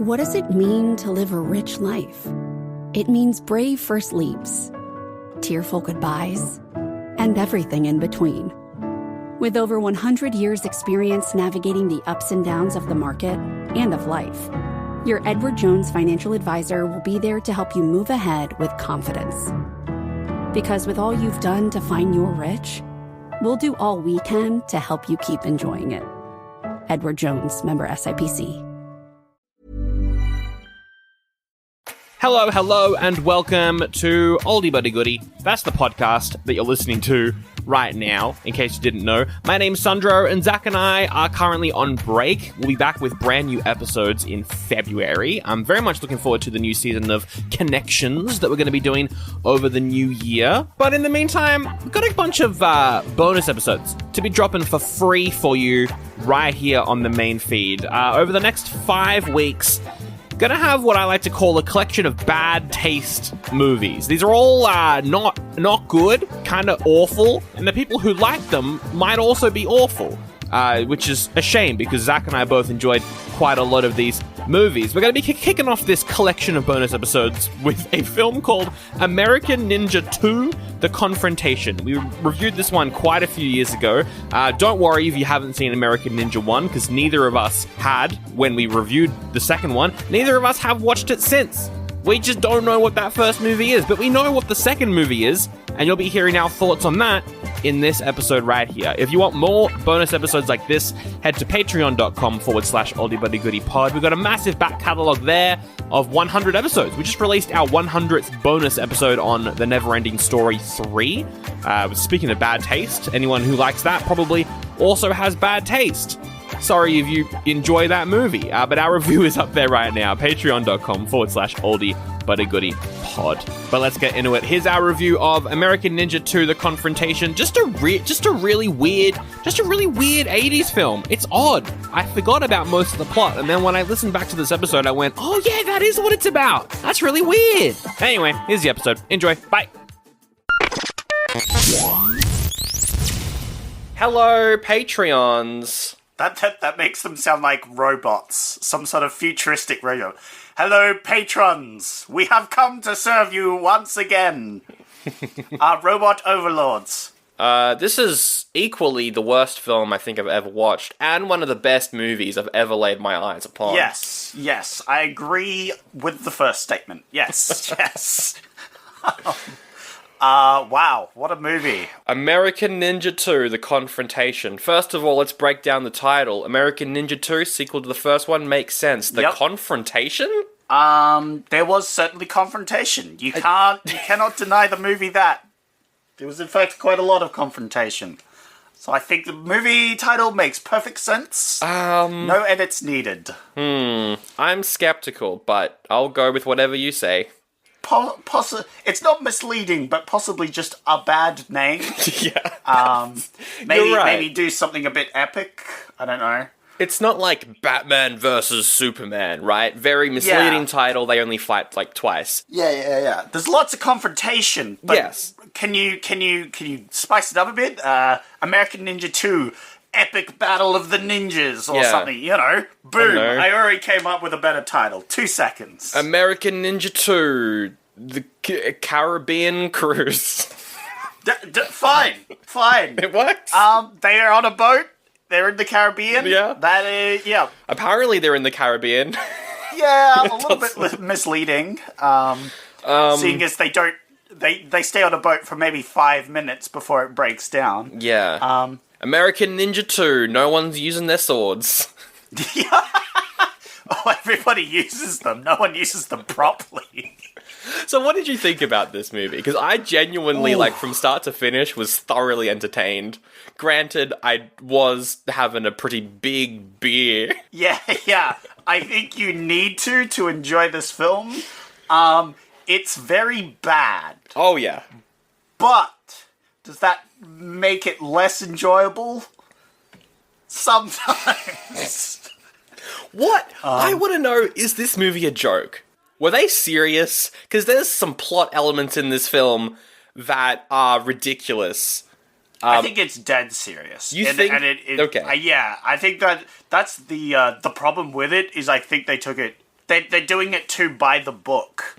What does it mean to live a rich life? It means brave first leaps, tearful goodbyes, and everything in between. With over 100 years' experience navigating the ups and downs of the market and of life, your Edward Jones financial advisor will be there to help you move ahead with confidence. Because with all you've done to find your rich, we'll do all we can to help you keep enjoying it. Edward Jones, member SIPC. Hello, and welcome to Oldie Buddy Goodie. That's the podcast that you're listening to right now, in case you didn't know. My name's Sandro, and Zach and I are currently on break. We'll be back with brand new episodes in February. I'm very much looking forward to the new season of Connections that we're going to be doing over the new year. But in the meantime, we've got a bunch of bonus episodes to be dropping for free for you right here on the main feed. Over the next 5 weeks, gonna have what I like to call a collection of bad taste movies. These are all not good, kind of awful, and the people who like them might also be awful, which is a shame because Zach and I both enjoyed quite a lot of these movies. We're going to be kicking off this collection of bonus episodes with a film called American Ninja 2, The Confrontation. We reviewed this one quite a few years ago. Don't worry if you haven't seen American Ninja 1, because neither of us had when we reviewed the second one. Neither of us have watched it since. We just don't know what that first movie is, but we know what the second movie is, and you'll be hearing our thoughts on that in this episode right here. If you want more bonus episodes like this, head to patreon.com/oldiebuddygoodypod. We've got a massive back catalogue there of 100 episodes. We just released our 100th bonus episode on The Neverending Story 3. Speaking of bad taste, anyone who likes that probably also has bad taste. Sorry if you enjoy that movie, but our review is up there right now, patreon.com/oldiebuddygoodypod. But let's get into it. Here's our review of American Ninja 2, The Confrontation. Just a really weird 80s film. It's odd. I forgot about most of the plot, and then when I listened back to this episode, I went, oh yeah, that is what it's about. That's really weird. Anyway, here's the episode. Enjoy. Bye. Hello, Patreons. That makes them sound like robots. Some sort of futuristic robot. Hello, patrons! We have come to serve you once again. Our robot overlords. This is equally the worst film I think I've ever watched, and one of the best movies I've ever laid my eyes upon. Yes, I agree with the first statement. Yes, yes. Wow, what a movie. American Ninja 2, The Confrontation. First of all, let's break down the title. American Ninja 2, sequel to the first one, makes sense. The Confrontation? There was certainly confrontation. You cannot deny the movie that. There was in fact quite a lot of confrontation. So I think the movie title makes perfect sense. No edits needed. I'm skeptical, but I'll go with whatever you say. It's not misleading, but possibly just a bad name. Yeah. Maybe do something a bit epic. I don't know. It's not like Batman versus Superman, right? Very misleading title. They only fight like twice. Yeah. There's lots of confrontation. But yes. Can you spice it up a bit? American Ninja 2, Epic Battle of the Ninjas, or something. You know, boom! I already came up with a better title. 2 seconds. American Ninja 2, The Caribbean Cruise. Fine. It works. They are on a boat. They're in the Caribbean. Yeah. That is, yeah. Apparently they're in the Caribbean. Yeah, a little bit misleading. Seeing as they stay on a boat for maybe 5 minutes before it breaks down. Yeah. American Ninja 2, no one's using their swords. Yeah. Oh, everybody uses them. No one uses them properly. So what did you think about this movie? Because I genuinely, from start to finish, was thoroughly entertained. Granted, I was having a pretty big beer. Yeah. I think you need to enjoy this film. It's very bad. Oh, yeah. But does that make it less enjoyable? Sometimes. What? I want to know, is this movie a joke? Were they serious? Because there's some plot elements in this film that are ridiculous. I think it's dead serious. You think? Okay. Yeah, I think that's the problem with it is I think they took it they're doing it too by the book.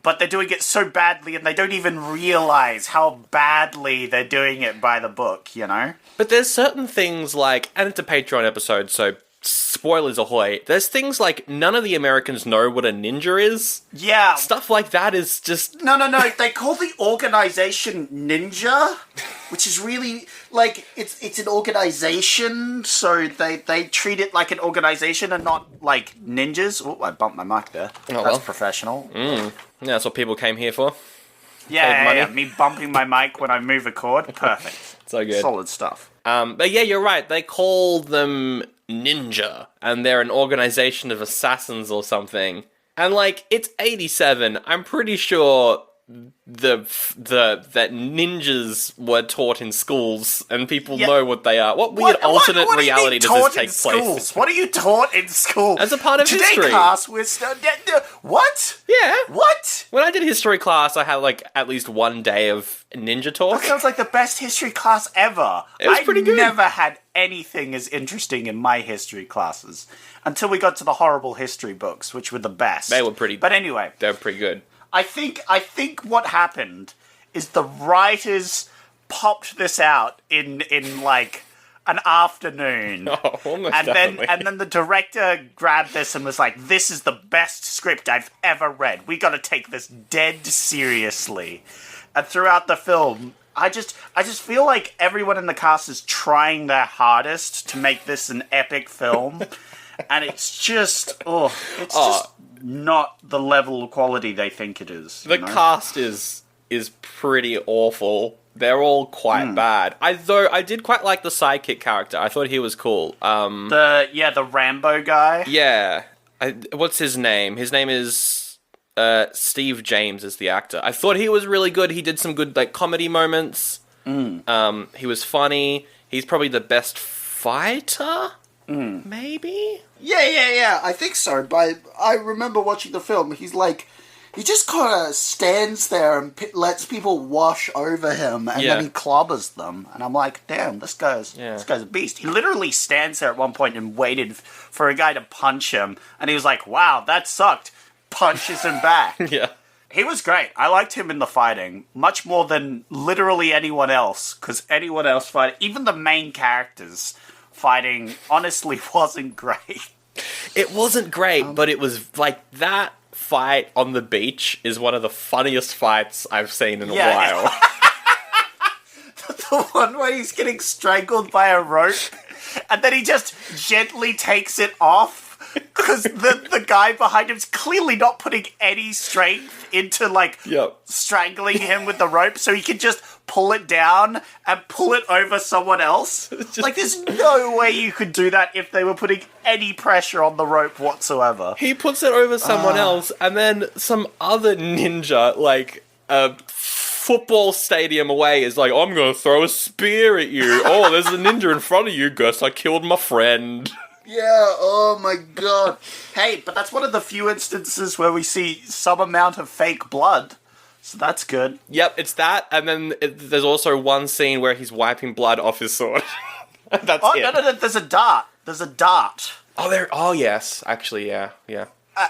But they're doing it so badly, and they don't even realize how badly they're doing it by the book, you know? But there's certain things like, and it's a Patreon episode, so spoilers ahoy, there's things like none of the Americans know what a ninja is. Yeah. Stuff like that is just... No. They call the organization Ninja, which is really, like, it's an organization, so they treat it like an organization and not like ninjas. Oh, I bumped my mic there. That's professional. Yeah, that's what people came here for. Yeah, me bumping my mic when I move a chord. Perfect. So good. Solid stuff. But yeah, you're right. They call them Ninja, and they're an organization of assassins or something. And like, it's 87. I'm pretty sure that ninjas were taught in schools, and people know what they are. What weird alternate reality does this take place? What are you taught in school? As a part of history. Today class, we're what? Yeah. What? When I did history class, I had like at least one day of ninja talk. That sounds like the best history class ever. It was pretty good. I never had anything as interesting in my history classes until we got to the horrible history books, which were the best. They were pretty... But anyway. They were pretty good. I think what happened is the writers popped this out in like an afternoon. Oh, almost and definitely. then the director grabbed this and was like, "This is the best script I've ever read. We got to take this dead seriously." And throughout the film, I just feel like everyone in the cast is trying their hardest to make this an epic film, and it's just just not the level of quality they think it is. The cast is pretty awful. They're all quite bad. I did quite like the sidekick character. I thought he was cool. The Rambo guy. Yeah. What's his name? His name is Steve James is the actor. I thought he was really good. He did some good like comedy moments. He was funny. He's probably the best fighter. Maybe? Yeah. I think so. But I remember watching the film. He's like, he just kind of stands there and lets people wash over him, and then he clobbers them. And I'm like, damn, this guy's a beast. He literally stands there at one point and waited for a guy to punch him, and he was like, wow, that sucked. Punches him back. Yeah. He was great. I liked him in the fighting much more than literally anyone else, because anyone else fighting, even the main characters fighting, honestly wasn't great. It wasn't great, but it was like that fight on the beach is one of the funniest fights I've seen in a while. The one where he's getting strangled by a rope, and then he just gently takes it off. Because the guy behind him's clearly not putting any strength into, like, strangling him with the rope, so he can just pull it down and pull it over someone else. Like, there's no way you could do that if they were putting any pressure on the rope whatsoever. He puts it over someone else, and then some other ninja, like, a football stadium away, is like, I'm gonna throw a spear at you. Oh, there's a ninja in front of you. Guess I killed my friend. Yeah, oh my god. Hey, but that's one of the few instances where we see some amount of fake blood. So that's good. Yep, it's that, and then there's also one scene where he's wiping blood off his sword. That's it. No, there's a dart. There's a dart. Oh, yes. Actually, yeah.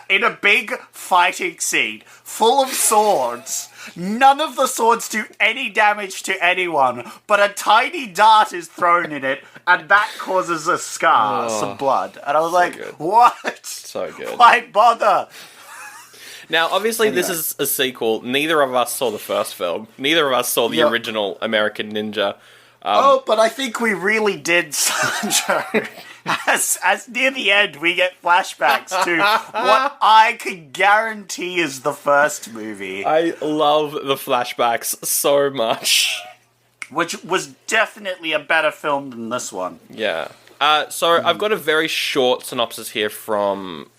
In a big fighting scene, full of swords. None of the swords do any damage to anyone, but a tiny dart is thrown in it, and that causes a scar, some blood. And I was like, good. What? So good. Why bother? Now, obviously, this is a sequel. Neither of us saw the first film. Neither of us saw the original American Ninja. But I think we really did, Sancho. As near the end, we get flashbacks to what I can guarantee is the first movie. I love the flashbacks so much. Which was definitely a better film than this one. Yeah. So I've got a very short synopsis here from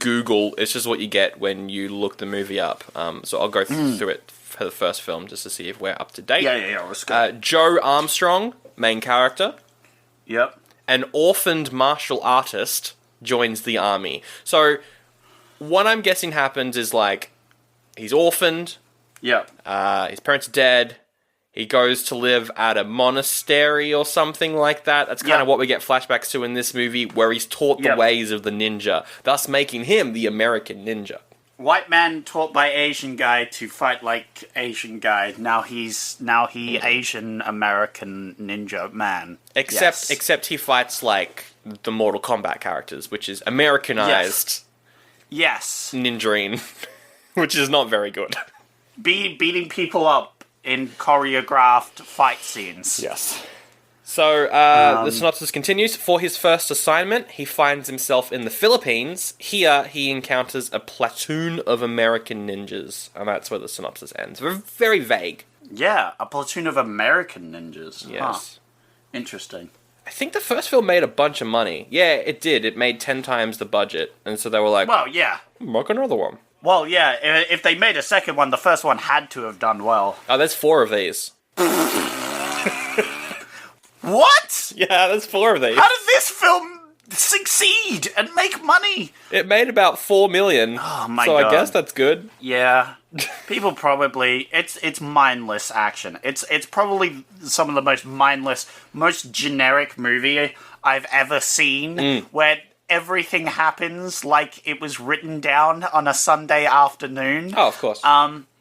Google. It's just what you get when you look the movie up. So I'll go through it for the first film just to see if we're up to date. Yeah, let's go. Joe Armstrong, main character. Yep. An orphaned martial artist joins the army. So what I'm guessing happens is, like, he's orphaned. Yep. His parents are dead. He goes to live at a monastery or something like that. That's kind of what we get flashbacks to in this movie, where he's taught the ways of the ninja, thus making him the American ninja. White man taught by Asian guy to fight like Asian guy. Now he Asian American ninja man. Except he fights like the Mortal Kombat characters, which is Americanized ninjaing, which is not very good. Beating people up in choreographed fight scenes. Yes. So, the synopsis continues. For his first assignment, he finds himself in the Philippines. Here, he encounters a platoon of American ninjas. And that's where the synopsis ends. Very vague. Yeah, a platoon of American ninjas. Yes. Huh. Interesting. I think the first film made a bunch of money. Yeah, it did. It made 10 times the budget. And so they were like, well, yeah. Make another one. Well, yeah, if they made a second one, the first one had to have done well. Oh, there's 4 of these. What? Yeah, there's 4 of these. How did this film succeed and make money? It made about 4 million. Oh my god. So I God. guess that's good. Yeah. People probably... It's mindless action. It's probably some of the most mindless, most generic movie I've ever seen, where everything happens like it was written down on a Sunday afternoon. Oh, of course.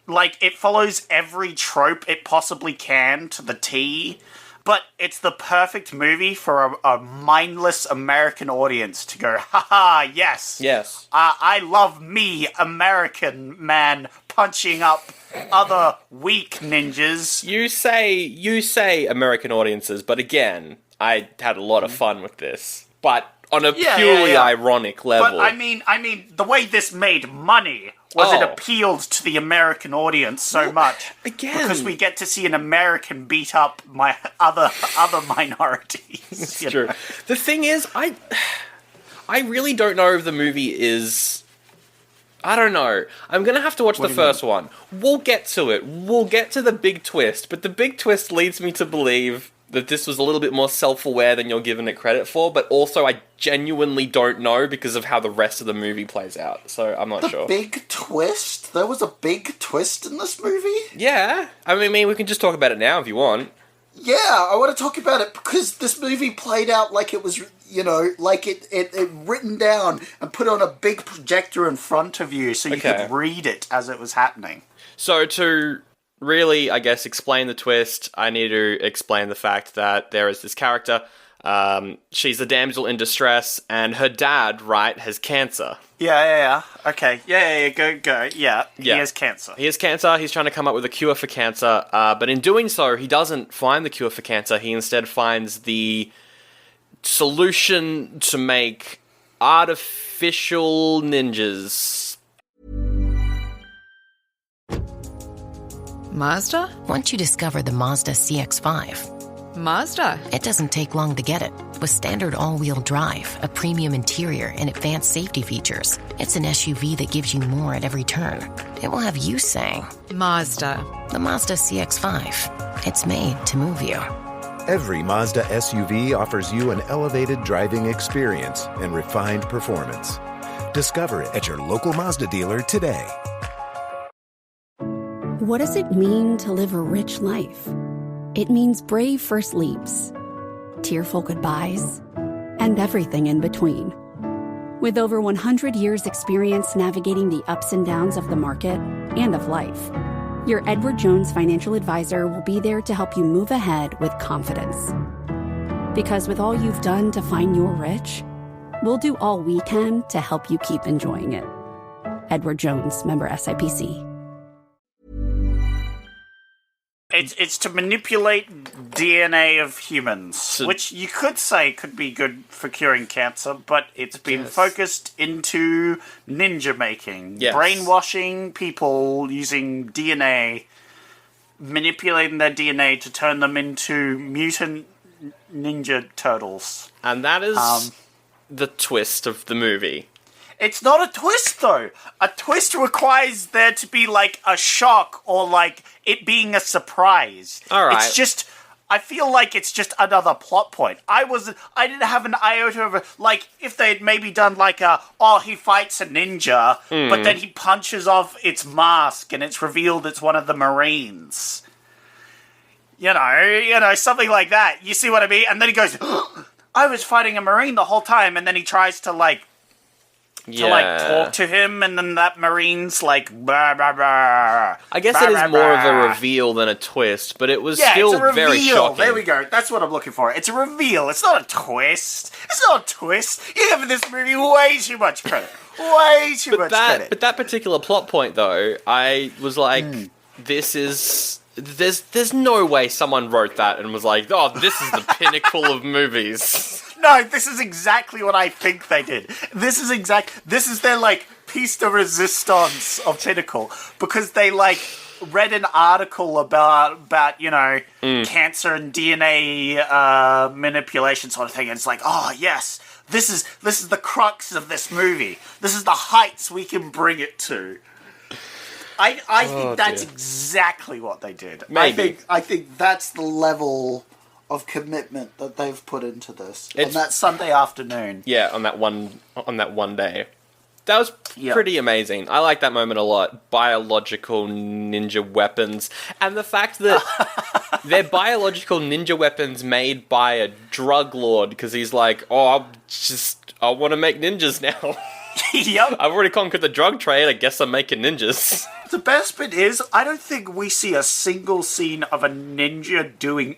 Like, it follows every trope it possibly can to the T, but it's the perfect movie for a mindless American audience to go, haha, yes. Yes. I love me, American man, punching up other weak ninjas. You say American audiences, but again, I had a lot of fun with this. But on a purely ironic level. But I mean, the way this made money was it appealed to the American audience so much. Again, because we get to see an American beat up my other minorities. It's true. The thing is, I really don't know if the movie is... I don't know. I'm going to have to watch the first one. We'll get to it. We'll get to the big twist. But the big twist leads me to believe that this was a little bit more self-aware than you're giving it credit for, but also I genuinely don't know because of how the rest of the movie plays out, so I'm not sure. The big twist? There was a big twist in this movie? Yeah. I mean, we can just talk about it now if you want. Yeah, I want to talk about it because this movie played out like it was, like it written down and put on a big projector in front of you so you could read it as it was happening. So to really, I guess, explain the twist, I need to explain the fact that there is this character. She's a damsel in distress, and her dad, right, has cancer. Yeah. Okay. Yeah, go. Yeah, he has cancer. He has cancer. He's trying to come up with a cure for cancer. But in doing so, he doesn't find the cure for cancer. He instead finds the solution to make artificial ninjas. Mazda? Once you discover the Mazda CX-5, Mazda? it doesn't take long to get it. With standard all-wheel drive, a premium interior, and advanced safety features, it's an SUV that gives you more at every turn. It will have you saying, Mazda. the Mazda CX-5. It's made to move you. Every Mazda SUV offers you an elevated driving experience and refined performance. Discover it at your local Mazda dealer today. What does it mean to live a rich life? It means brave first leaps, tearful goodbyes, and everything in between. With over 100 years' experience navigating the ups and downs of the market and of life, your Edward Jones financial advisor will be there to help you move ahead with confidence. Because with all you've done to find your rich, we'll do all we can to help you keep enjoying it. Edward Jones, member SIPC. It's to manipulate DNA of humans, which you could say could be good for curing cancer, but it's been focused into ninja making, brainwashing people using DNA, manipulating their DNA to turn them into mutant ninja turtles. And that is the twist of the movie. It's not a twist, though. A twist requires there to be, like, a shock or, like, it being a surprise. All right. It's just... I feel like it's just another plot point. I didn't have an iota of... Like, if they'd maybe done, like, he fights a ninja, but then he punches off its mask and it's revealed it's one of the Marines. something like that. You see what I mean? And then he goes, I was fighting a Marine the whole time, and then he tries to talk to him, and then that Marine's like, blah, blah, blah. I guess it is more of a reveal than a twist, but it was still very shocking. There we go. That's what I'm looking for. It's a reveal. It's not a twist. It's not a twist. You're giving this movie way too much credit. Way too much credit. But that particular plot point, though, I was like, this is... There's no way someone wrote that and was like, oh, this is the pinnacle of movies. No, this is exactly what I think they did. This is their, like, piece de resistance of Pinnacle. Because they, like, read an article about cancer and DNA manipulation sort of thing. And it's like, oh, yes, this is the crux of this movie. This is the heights we can bring it to. I think that's exactly what they did. Maybe. I think that's the level of commitment that they've put into this on that Sunday afternoon. Yeah, on that one day. That was pretty amazing. I like that moment a lot. Biological ninja weapons. And the fact that they're biological ninja weapons made by a drug lord, because he's like, I want to make ninjas now. Yep. I've already conquered the drug trade, I guess I'm making ninjas. The best bit is, I don't think we see a single scene of a ninja doing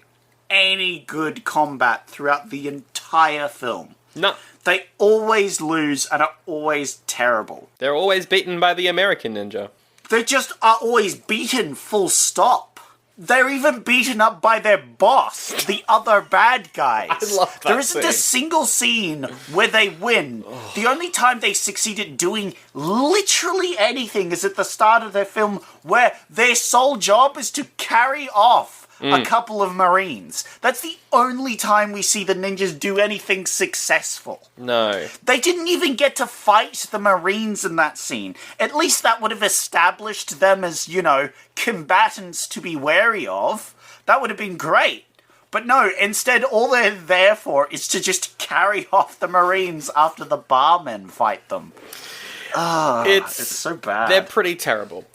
any good combat throughout the entire film. No. They always lose and are always terrible. They're always beaten by the American ninja. They just are always beaten, full stop. They're even beaten up by their boss, the other bad guys. I love that There isn't scene. a single scene where they win. The only time they succeed at doing literally anything is at the start of their film, where their sole job is to carry off a couple of Marines. That's the only time we see the ninjas do anything successful. No. They didn't even get to fight the Marines in that scene. At least that would have established them as, combatants to be wary of. That would have been great. But no, instead all they're there for is to just carry off the Marines after the barmen fight them. It's so bad. They're pretty terrible.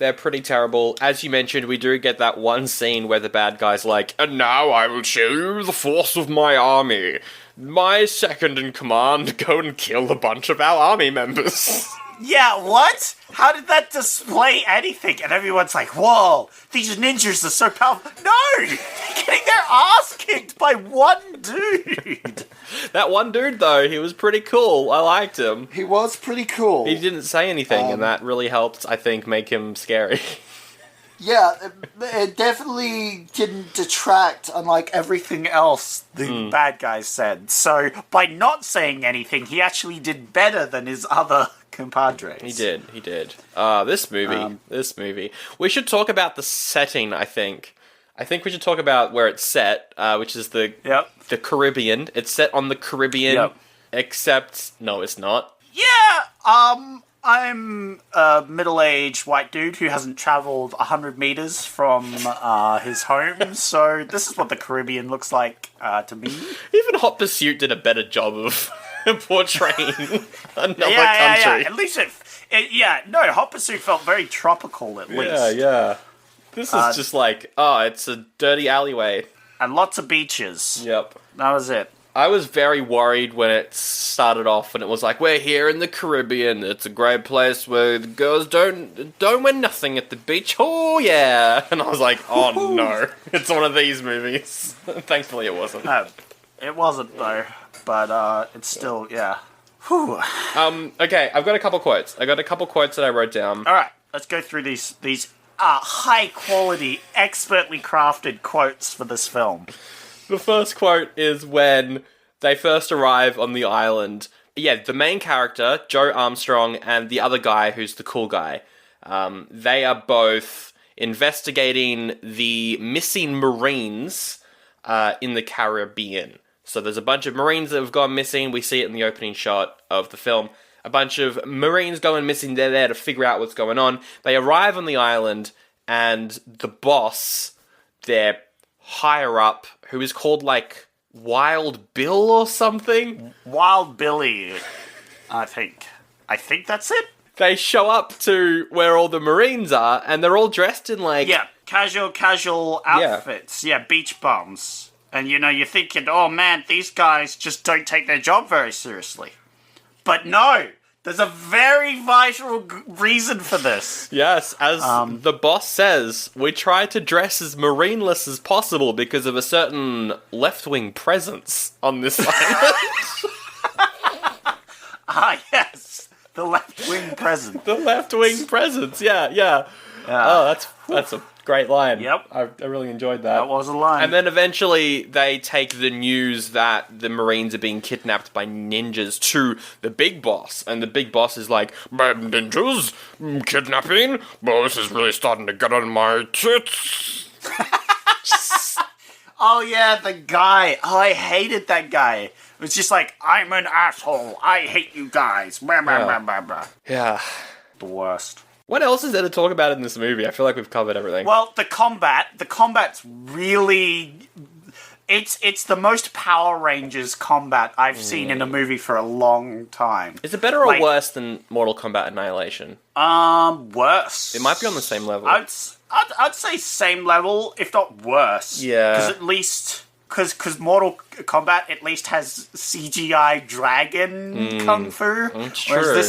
As you mentioned, we do get that one scene where the bad guy's like, and now I will show you the force of my army. My second in command, go and kill a bunch of our army members. Yeah, what? How did that display anything? And everyone's like, whoa, these ninjas are so powerful. No! They're getting their ass kicked by one dude. That one dude, though, he was pretty cool. I liked him. He was pretty cool. He didn't say anything, and that really helped, I think, make him scary. Yeah, it definitely didn't detract, unlike everything else the bad guy said. So, by not saying anything, he actually did better than his other compadres. He did. This movie. We should talk about the setting, I think. I think we should talk about where it's set, which is the Caribbean. It's set on the Caribbean, except... No, it's not. Yeah, I'm a middle-aged white dude who hasn't travelled 100 metres from his home, so this is what the Caribbean looks like to me. Even Hot Pursuit did a better job of portraying another country. Yeah. At least Hot Pursuit felt very tropical, at least. Yeah. This is just like, it's a dirty alleyway. And lots of beaches. Yep. That was it. I was very worried when it started off and it was like, we're here in the Caribbean. It's a great place where the girls don't win nothing at the beach. Oh, yeah. And I was like, oh, no. It's one of these movies. Thankfully, it wasn't. No, it wasn't, though. But it's still, yeah. Whew. Okay, I've got a couple quotes. That I wrote down. All right, let's go through these high-quality, expertly crafted quotes for this film. The first quote is when they first arrive on the island. Yeah, the main character, Joe Armstrong, and the other guy who's the cool guy, they are both investigating the missing Marines in the Caribbean. So there's a bunch of Marines that have gone missing. We see it in the opening shot of the film. A bunch of Marines going missing. They're there to figure out what's going on. They arrive on the island, and the boss, their higher up, who is called, like, Wild Bill or something? Wild Billy, I think. I think that's it. They show up to where all the Marines are, and they're all dressed in, like, casual outfits. Yeah, beach bums. And, you're thinking, oh, man, these guys just don't take their job very seriously. But no, there's a very vital reason for this. Yes, as the boss says, we try to dress as marineless as possible because of a certain left-wing presence on this island. Yes. The left-wing presence. The left-wing presence, yeah. Oh, that's a great line. Yep. I really enjoyed that. That was a line. And then eventually they take the news that the Marines are being kidnapped by ninjas to the big boss. And the big boss is like, "Bad ninjas? Kidnapping? Well, this is really starting to get on my tits." Oh, yeah, the guy. Oh, I hated that guy. It was just like, I'm an asshole. I hate you guys. Blah, blah, blah, blah, blah. Yeah. The worst. What else is there to talk about in this movie? I feel like we've covered everything. Well, the combat's really... It's the most Power Rangers combat I've seen in a movie for a long time. Is it better or worse than Mortal Kombat Annihilation? Worse. It might be on the same level. I'd say same level, if not worse. Yeah. Because at least... Because Mortal Kombat at least has CGI dragon kung fu. Sure.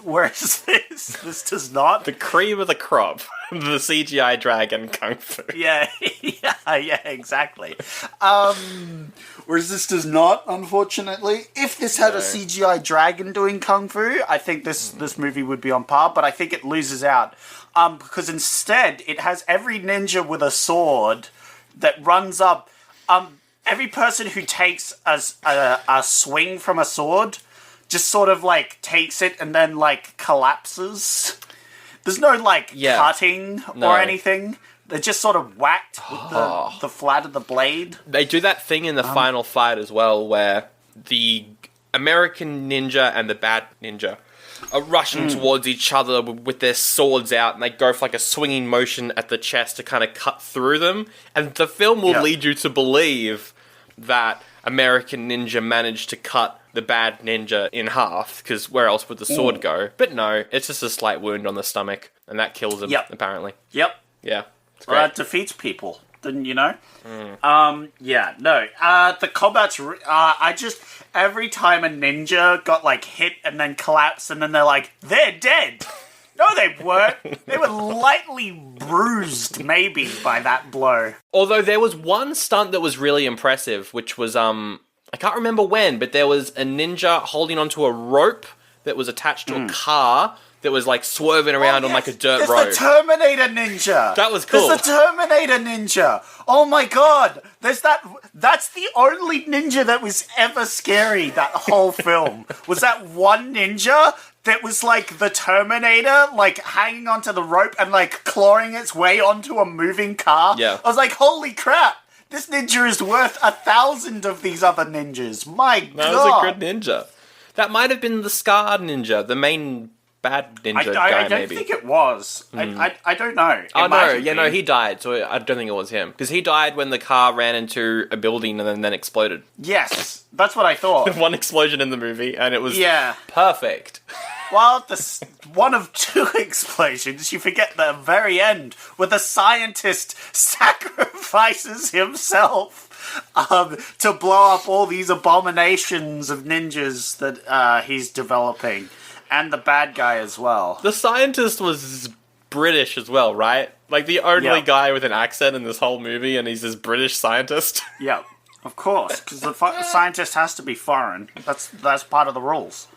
Whereas this does not. The cream of the crop. The CGI dragon kung fu. Yeah, exactly. Whereas this does not, unfortunately. If this had a CGI dragon doing kung fu, I think this movie would be on par, but I think it loses out. Because instead, it has every ninja with a sword that runs up. Every person who takes a swing from a sword just sort of, takes it and then, collapses. There's no, cutting or anything. They're just sort of whacked with the flat of the blade. They do that thing in the final fight as well, where the American ninja and the bad ninja are rushing towards each other with their swords out, and they go for, a swinging motion at the chest to kind of cut through them. And the film will lead you to believe that American ninja managed to cut the bad ninja in half, because where else would the sword go? But no, it's just a slight wound on the stomach, and that kills him, apparently. Yep. Yeah. Well, that defeats people, didn't you know? The combat's... every time a ninja got, hit and then collapsed, and then they're like, they're dead! No, they weren't. They were lightly bruised, maybe, by that blow. Although there was one stunt that was really impressive, which was, I can't remember when, but there was a ninja holding onto a rope that was attached to a car that was, swerving around on, a dirt road. It's the Terminator Ninja! That was cool. It's the Terminator Ninja! Oh my god! That's the only ninja that was ever scary, that whole film. Was that one ninja that was, the Terminator, hanging onto the rope and, clawing its way onto a moving car? Yeah. I was like, holy crap! This ninja is worth 1,000 of these other ninjas. My god! That was a good ninja. That might have been the Scar Ninja, the main bad ninja guy, I don't maybe. think it was. I don't know. No, he died, so I don't think it was him. Because he died when the car ran into a building and then exploded. Yes, that's what I thought. One explosion in the movie, and it was perfect. Well, one of two explosions. You forget the very end, where the scientist sacrifices himself to blow up all these abominations of ninjas that he's developing. And the bad guy as well. The scientist was British as well, right? The only guy with an accent in this whole movie, and he's this British scientist. Yeah, of course, because the scientist has to be foreign. That's part of the rules.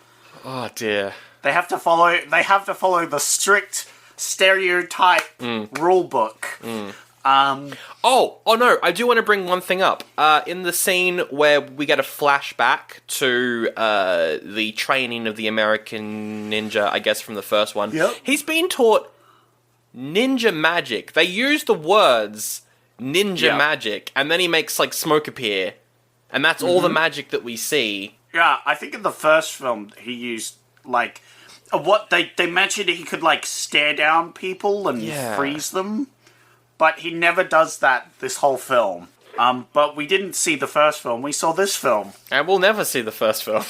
Oh dear. They have to follow the strict stereotype rule book. Oh no, I do want to bring one thing up. In the scene where we get a flashback to the training of the American ninja, I guess from the first one, he's been taught ninja magic. They use the words ninja magic, and then he makes smoke appear, and that's all the magic that we see. Yeah, I think in the first film he used what they mentioned he could stare down people and freeze them. But he never does that this whole film. But we didn't see the first film. We saw this film. And we'll never see the first film.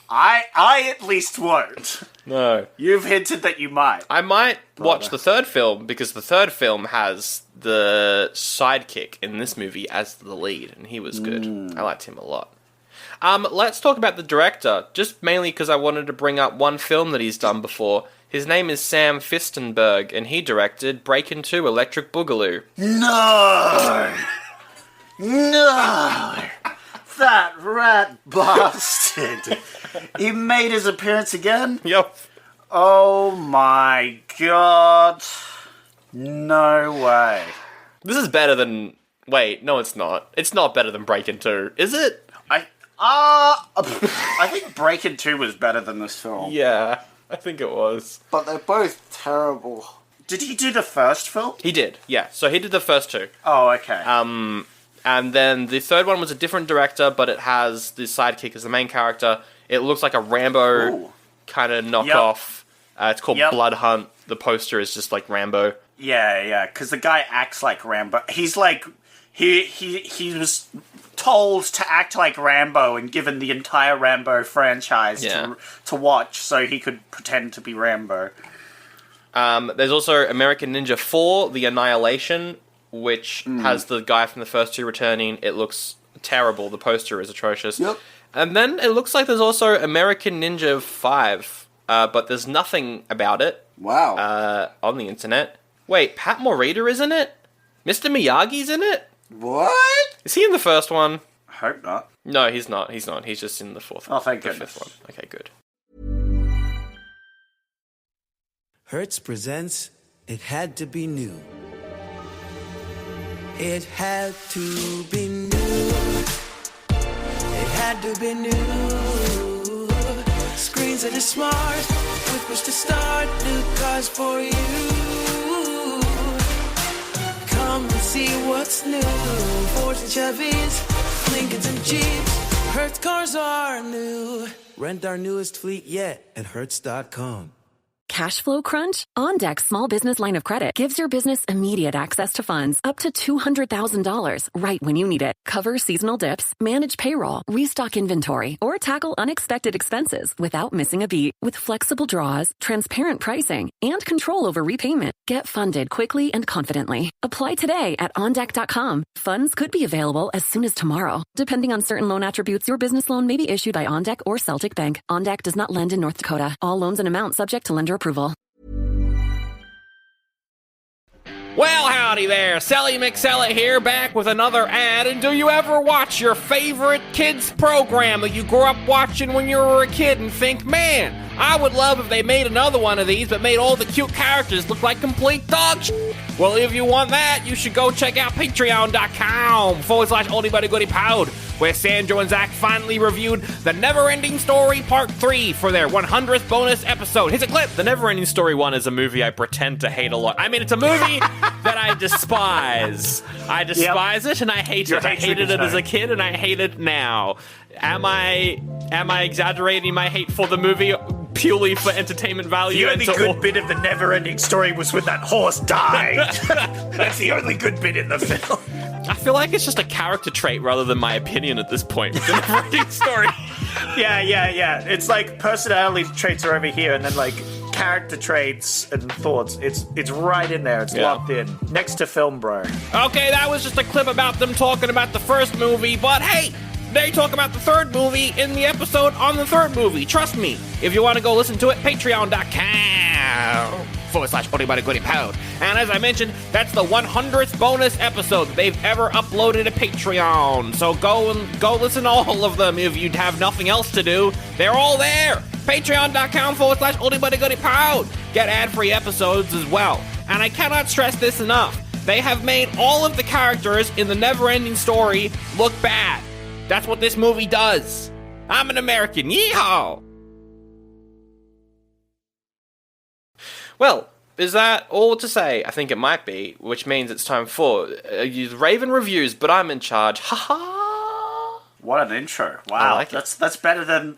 I at least won't. No. You've hinted that you might. I might watch the third film, because the third film has the sidekick in this movie as the lead, and he was good. I liked him a lot. Let's talk about the director, just mainly because I wanted to bring up one film that he's done before. His name is Sam Fistenberg, and he directed Breakin' 2 Electric Boogaloo. No! No! That rat bastard! He made his appearance again? Yep. Oh my god. No way. This is better than... Wait, no it's not. It's not better than Breakin' 2, is it? I think Breakin' 2 was better than this film. Yeah, I think it was. But they're both terrible. Did he do the first film? He did, yeah. So he did the first two. Oh, okay. And then the third one was a different director, but it has the sidekick as the main character. It looks like a Rambo kind of knockoff. It's called Blood Hunt. The poster is just like Rambo. Yeah, because the guy acts like Rambo. He's like... He was told to act like Rambo and given the entire Rambo franchise to watch so he could pretend to be Rambo. There's also American Ninja 4, The Annihilation, which has the guy from the first two returning. It looks terrible. The poster is atrocious. Yep. And then it looks like there's also American Ninja 5, but there's nothing about it. Wow. On the internet. Wait, Pat Morita is in it? Mr. Miyagi's in it? What? Is he in the first one? I hope not. No, he's not. He's not. He's just in the fourth one. Oh, thank the goodness. fifth one. Okay, good. Hertz presents It Had to Be New. It had to be new. It had to be new. Screens that are smart, with which to start new cars for you. Come and see what's new. Fords and Chevys, Lincolns and Jeeps. Hertz cars are new. Rent our newest fleet yet at Hertz.com. Cash flow crunch? OnDeck's small business line of credit gives your business immediate access to funds up to $200,000 right when you need it. Cover seasonal dips, manage payroll, restock inventory, or tackle unexpected expenses without missing a beat. With flexible draws, transparent pricing, and control over repayment, get funded quickly and confidently. Apply today at OnDeck.com. Funds could be available as soon as tomorrow. Depending on certain loan attributes, your business loan may be issued by OnDeck or Celtic Bank. OnDeck does not lend in North Dakota. All loans and amounts subject to lender approval. Well, howdy there, Sally McSella here, back with another ad. And do you ever watch your favorite kids program that you grew up watching when you were a kid and think, man, I would love if they made another one of these but made all the cute characters look like complete dog shit? Well, if you want that, you should go check out patreon.com/Oldie Buddy Goodie Pod, where Sandro and Zach finally reviewed The Neverending Story Part 3 for their 100th bonus episode. Here's a clip. The Neverending Story 1 is a movie I pretend to hate a lot. I mean, it's a movie that I despise. I despise it and I hate it. I hated it as a kid and I hate it now. Am I exaggerating my hate for the movie purely for entertainment value? The only good bit of The Neverending Story was when that horse died. That's the only good bit in the film. I feel like it's just a character trait rather than my opinion at this point. The Neverending Story. Yeah. It's like personality traits are over here, and then like character traits and thoughts. It's right in there. It's locked in. Next to film, bro. Okay, that was just a clip about them talking about the first movie, but hey, they talk about the third movie in the episode on the third movie. Trust me. If you want to go listen to it, patreon.com/Oldie Buddy Goodie Pod. And as I mentioned, that's the 100th bonus episode that they've ever uploaded to Patreon. So go listen to all of them if you'd have nothing else to do. They're all there. Patreon.com/Oldie Buddy Goodie Pod. Get ad-free episodes as well. And I cannot stress this enough. They have made all of the characters in the Neverending Story look bad. That's what this movie does. I'm an American. Yeehaw! Well, is that all to say? I think it might be, which means it's time for Raven Reviews, but I'm in charge. Ha ha! What an intro! Wow, I like that's better than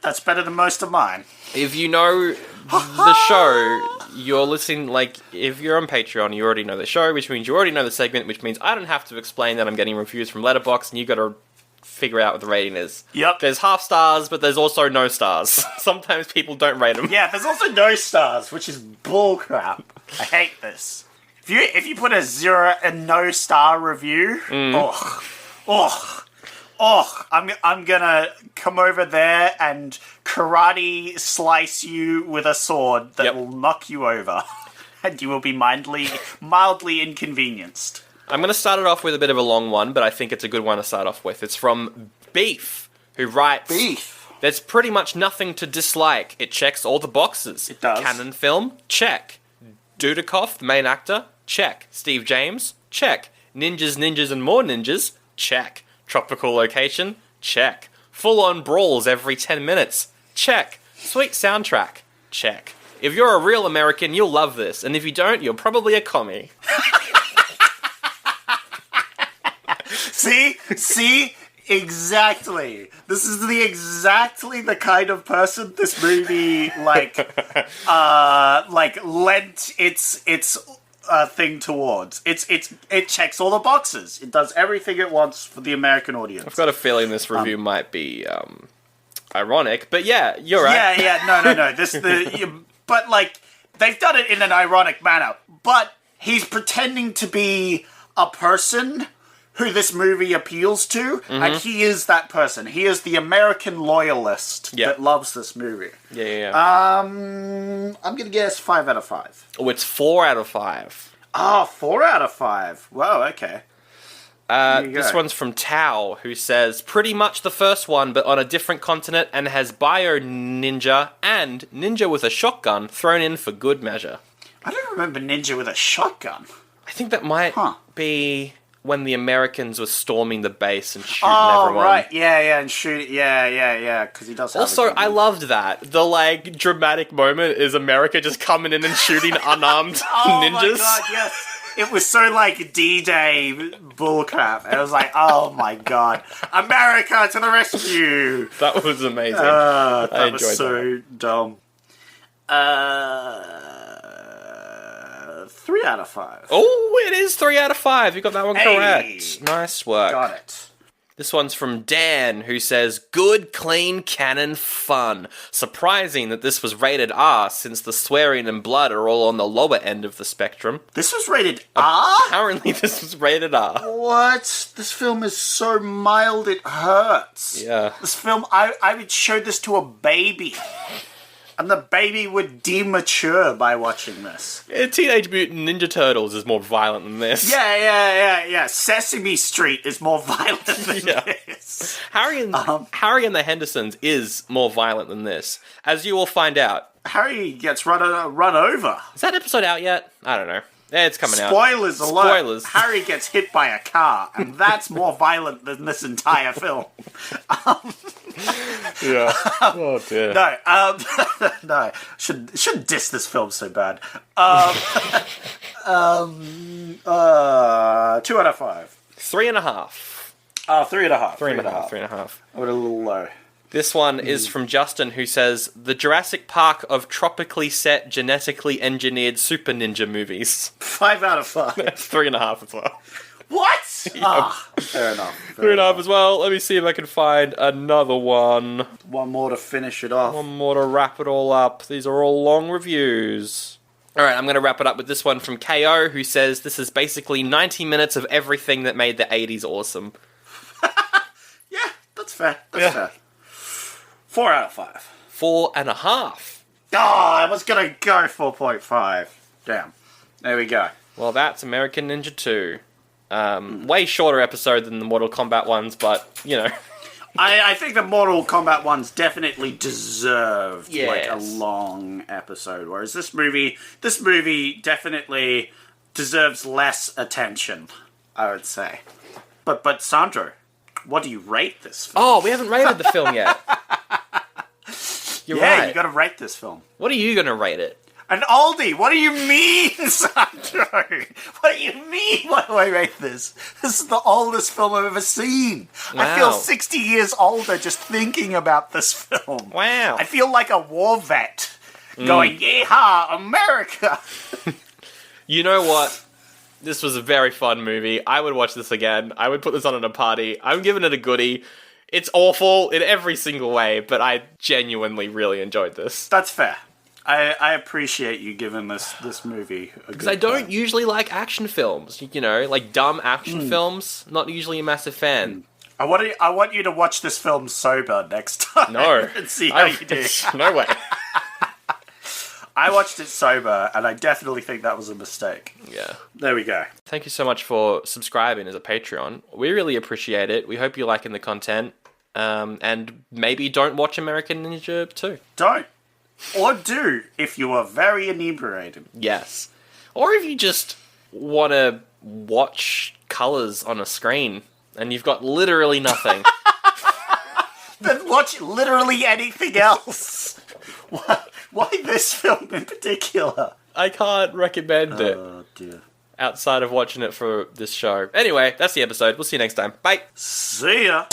most of mine. If you know the show, you're listening. Like, if you're on Patreon, you already know the show, which means you already know the segment, which means I don't have to explain that I'm getting reviews from Letterboxd, and you got to figure out what the rating is. Yep. There's half stars, but there's also no stars. Sometimes people don't rate them. Yeah, there's also no stars, which is bullcrap. I hate this. If you put a 0 and no star review, I'm gonna come over there and karate slice you with a sword that will knock you over, and you will be mildly inconvenienced. I'm going to start it off with a bit of a long one, but I think it's a good one to start off with. It's from Beef, who writes... Beef. There's pretty much nothing to dislike. It checks all the boxes. It does. Canon film? Check. Dudikoff, the main actor? Check. Steve James? Check. Ninjas, ninjas, and more ninjas? Check. Tropical location? Check. Full-on brawls every 10 minutes? Check. Sweet soundtrack? Check. If you're a real American, you'll love this, and if you don't, you're probably a commie. See? Exactly. This is exactly the kind of person this movie, lent its thing towards. It checks all the boxes. It does everything it wants for the American audience. I've got a feeling this review might be ironic, but yeah, you're right. No. But they've done it in an ironic manner. But he's pretending to be a person who this movie appeals to, and he is that person. He is the American loyalist that loves this movie. Yeah. I'm gonna guess 5 out of 5. Oh, it's 4 out of 5. Oh, 4 out of 5. Whoa, okay. This one's from Tao, who says, pretty much the first one, but on a different continent, and has Bio Ninja and Ninja with a shotgun thrown in for good measure. I don't remember Ninja with a shotgun. I think that might be when the Americans were storming the base and shooting everyone. Oh, right. Yeah, and shooting. Yeah, because he does have Also, I loved that. The, dramatic moment is America just coming in and shooting unarmed ninjas. Oh my god, yes. It was so, D-Day bullcrap. It was oh my god. America to the rescue! That was amazing. That was so dumb. 3 out of 5. Oh, it is 3 out of 5. You got that one correct. Nice work. Got it. This one's from Dan, who says, good, clean, canon fun. Surprising that this was rated R, since the swearing and blood are all on the lower end of the spectrum. This was rated R? Apparently this was rated R. What? This film is so mild it hurts. Yeah. This film, I would show this to a baby. And the baby would demature by watching this. Yeah, Teenage Mutant Ninja Turtles is more violent than this. Yeah. Sesame Street is more violent than this. Harry and the Hendersons is more violent than this, as you will find out. Harry gets run over. Is that episode out yet? I don't know. Yeah, it's coming out. Spoilers alert. Harry gets hit by a car, and that's more violent than this entire film. Yeah. Oh dear. No. Should diss this film so bad. 2 out of 5. 3.5. Oh, 3.5. 3.5. I went a little low. This one is from Justin, who says, the Jurassic Park of tropically set, genetically engineered super ninja movies. 5 out of 5. That's 3.5 as well. What? Yep. Fair enough. 3.5 as well. Let me see if I can find another one. One more to finish it off. One more to wrap it all up. These are all long reviews. Alright, I'm going to wrap it up with this one from KO, who says, this is basically 90 minutes of everything that made the 80s awesome. Yeah, that's fair. That's fair. 4 out of 5. 4.5. Oh, I was going to go 4.5. Damn. There we go. Well, that's American Ninja 2. Way shorter episode than the Mortal Kombat ones, but, I think the Mortal Kombat ones definitely deserved Yes. a long episode, whereas this movie definitely deserves less attention, I would say. But Sandro, what do you rate this film? Oh, we haven't rated the film yet. You're right. You gotta rate this film. What are you gonna rate it? And Oldie, what do you mean, Sandro? What do you mean? Why do I rate this? This is the oldest film I've ever seen. Wow. I feel 60 years older just thinking about this film. Wow. I feel like a war vet going, yeehaw, America. You know what? This was a very fun movie. I would watch this again. I would put this on at a party. I'm giving it a goodie. It's awful in every single way, but I genuinely really enjoyed this. That's fair. I appreciate you giving this movie a good Because I don't usually like action films, you know, like dumb action films. Not usually a massive fan. I want you to watch this film sober next time. No. And see how you do. No way. I watched it sober, and I definitely think that was a mistake. Yeah. There we go. Thank you so much for subscribing as a Patreon. We really appreciate it. We hope you're liking the content. And maybe don't watch American Ninja 2. Don't. Or do, if you are very inebriated. Yes. Or if you just want to watch colours on a screen and you've got literally nothing. Then watch literally anything else. Why this film in particular? I can't recommend it. Oh, dear. Outside of watching it for this show. Anyway, that's the episode. We'll see you next time. Bye. See ya.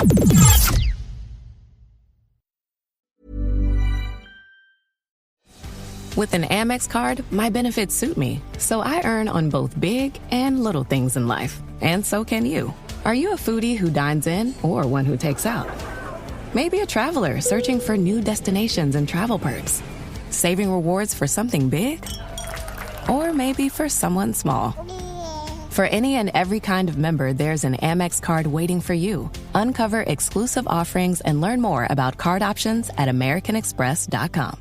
With an Amex card, my benefits suit me, so I earn on both big and little things in life. And so can you. Are you a foodie who dines in or one who takes out? Maybe a traveler searching for new destinations and travel perks. Saving rewards for something big? Or maybe for someone small. For any and every kind of member, there's an Amex card waiting for you. Uncover exclusive offerings and learn more about card options at americanexpress.com.